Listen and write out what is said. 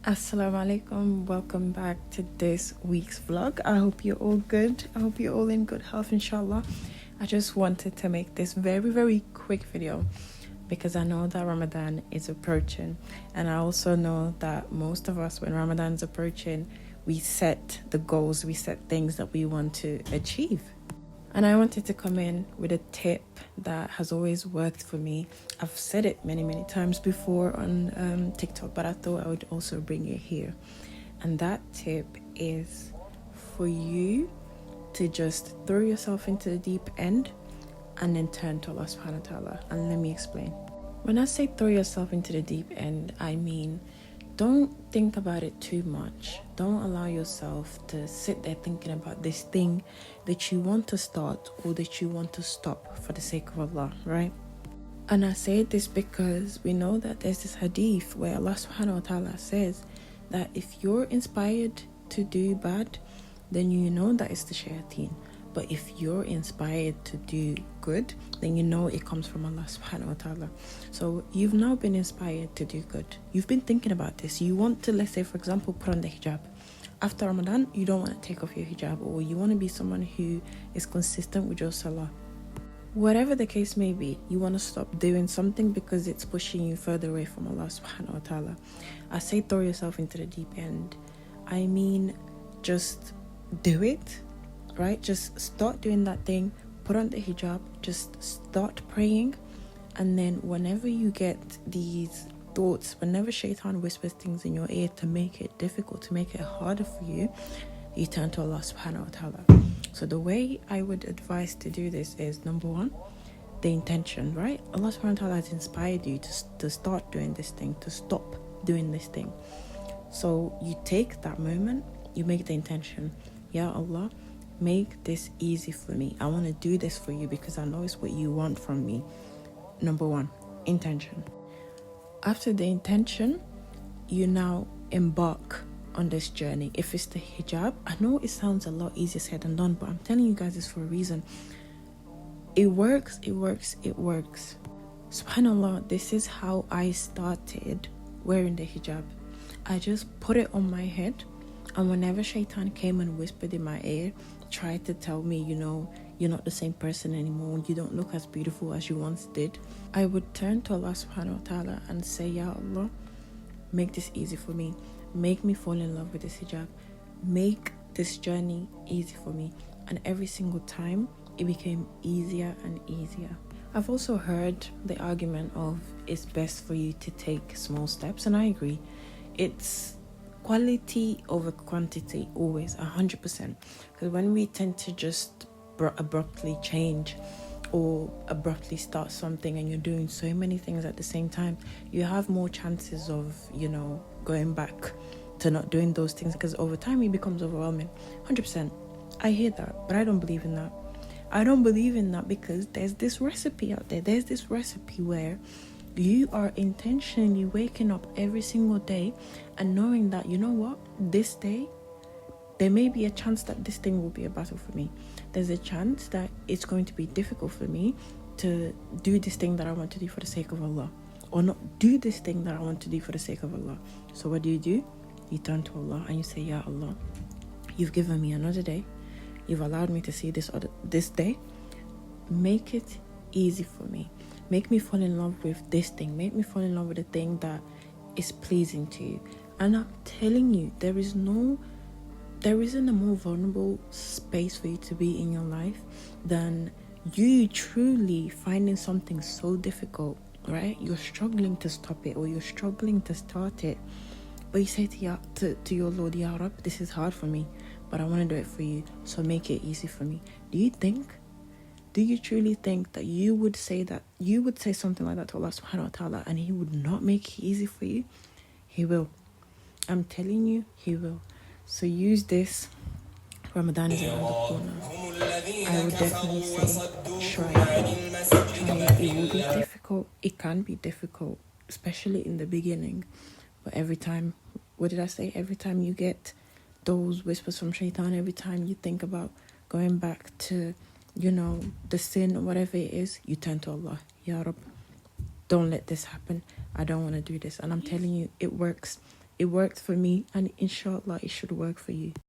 Assalamu alaikum. Welcome back to this week's vlog. I hope you're all good. I hope you're all in good health, inshallah. I just wanted to make this very quick video because I know that Ramadan is approaching, and I also know that most of us, when Ramadan is approaching, we set the goals, we set things that we want to achieve. And I wanted to come in with a tip that has always worked for me. I've said it many times before on TikTok, but I thought I would also bring it here. And that tip is for you to just throw yourself into the deep end and then turn to Allah subhanahu wa ta'ala. And let me explain. When I say throw yourself into the deep end, I mean don't think about it too much. Don't allow yourself to sit there thinking about this thing that you want to start or that you want to stop for the sake of Allah, right? And I say this because we know that there's this hadith where Allah subhanahu wa ta'ala says that if you're inspired to do bad, then you know that it's the shayateen. But if you're inspired to do good, then you know it comes from Allah subhanahu wa ta'ala. So you've now been inspired to do good. You've been thinking about this. You want to, let's say, for example, put on the hijab. After Ramadan, you don't want to take off your hijab, or you want to be someone who is consistent with your salah. Whatever the case may be, you want to stop doing something because it's pushing you further away from Allah subhanahu wa ta'ala. I say throw yourself into the deep end. I mean, just do it. Right? Just start doing that thing, put on the hijab, just start praying, and then whenever you get these thoughts, whenever shaitan whispers things in your ear to make it difficult, to make it harder for you, you turn to Allah subhanahu wa ta'ala. So the way I would advise to do this is, number one, the intention, right? Allah subhanahu wa ta'ala has inspired you to start doing this thing, to stop doing this thing. So you take that moment, you make the intention, Ya Allah, make this easy for me. I want to do this for you because I know it's what you want from me. Number one, intention. After the intention, you now embark on this journey. If it's the hijab, I know it sounds a lot easier said than done, but I'm telling you guys this for a reason. It works. Subhanallah, this is how I started wearing the hijab. I just put it on my head, and whenever shaitan came and whispered in my ear, tried to tell me, you're not the same person anymore, you don't look as beautiful as you once did, I would turn to Allah subhanahu wa ta'ala and say, Ya Allah, make this easy for me. Make me fall in love with this hijab. Make this journey easy for me. And every single time, it became easier and easier. I've also heard the argument of it's best for you to take small steps, and I agree. It's quality over quantity, always, 100%. Because when we tend to just abruptly change or abruptly start something and you're doing so many things at the same time, you have more chances of, going back to not doing those things, because over time it becomes overwhelming. 100%. I hear that, but I don't believe in that. I don't believe in that because there's this recipe out there. There's this recipe where you are intentionally waking up every single day and knowing that, you know what, this day, there may be a chance that this thing will be a battle for me. There's a chance that it's going to be difficult for me to do this thing that I want to do for the sake of Allah, or not do this thing that I want to do for the sake of Allah. So what do? You turn to Allah and you say, Ya Allah, you've given me another day. You've allowed me to see this day. Make it easy for me. Make me fall in love with this thing. Make me fall in love with the thing that is pleasing to you. And I'm telling you, there isn't a more vulnerable space for you to be in your life than you truly finding something so difficult, right? You're struggling to stop it, or you're struggling to start it. But you say to your Lord, Ya Rab, this is hard for me, but I want to do it for you, so make it easy for me. Do you truly think that you would say something like that to Allah subhanahu wa ta'ala and He would not make it easy for you? He will. I'm telling you, He will. So use this. Ramadan is around the corner. I would definitely say try it. It will be difficult. It can be difficult, especially in the beginning. But every time you get those whispers from shaitan, every time you think about going back to the sin or whatever it is, you turn to Allah. Ya Rab, don't let this happen. I don't want to do this. And I'm telling you, it works. It worked for me, and inshallah, it should work for you.